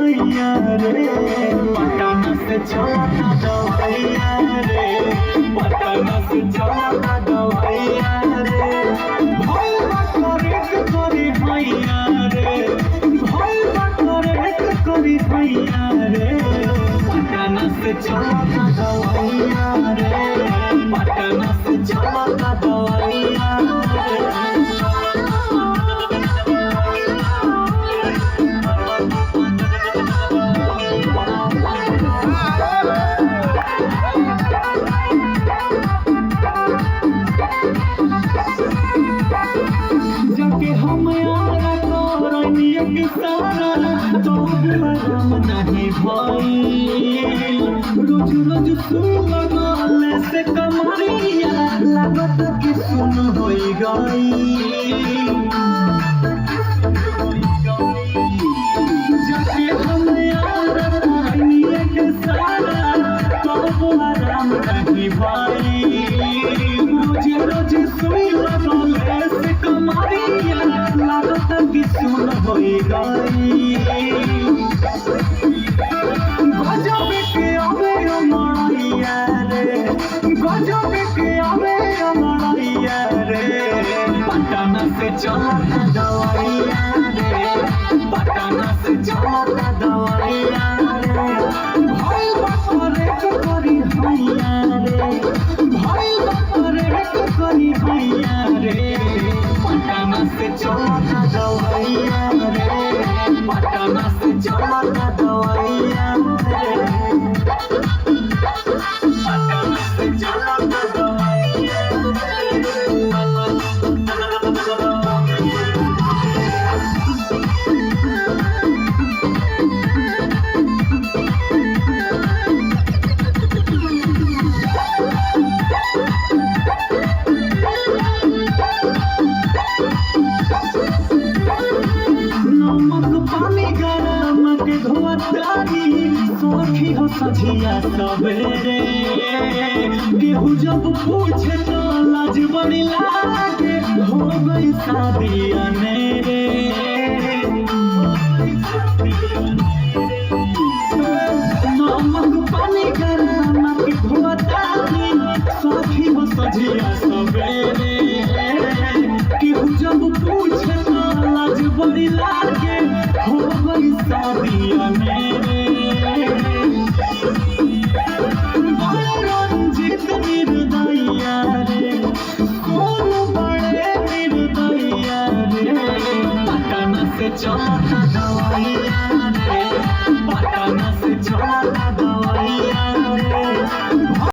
दवाइया रे, पटना से चलता दवाइया रे, पटना से चलता दवाइया रे। भइल करेक्ट करी भैया रे, भइल करेक्ट करी भैया रे, पटना से चलता दवाइया रे, पटना से चलता दवाइया रे। जाके हम यारा करनिया के सारा तो आराम नहीं भाई। रोज रोज सुन लगाले से कमरिया लागत कि सुन होई गई। जाके हम यारा करनिया के सारा तो आराम नहीं भाई। रोज रोज सुन लगाले से कमरिया लागत कि सुन होई गई। गजब के आवे अमरैया रे, गजब के आवे अमरैया रे, पटना से चलता दवाइया रे, पटना से चलता दवाइया रे। भइल करेक्ट करी भैया रे, भइल करेक्ट करी भैया रे, पटना से चलता दवाइया रे, पटना से चलता दवाइया रे, पटना से चलता दवाइया पानी गरम के धोतारी सोखी हो सझिया सवेरे। केहू जब पूछे तो लाज बड़ी लागे, हो गई शादी अनेरे। नमक पानी गरम के धोतारी सोखी हो सझिया सवेरे। केहू जब पूछे तो लाज बड़ी लागे, हो गई शादी मेरे। रंजित निर्दया रे, कौन बड़े निर्दया रे, पटना से चलता दवाइया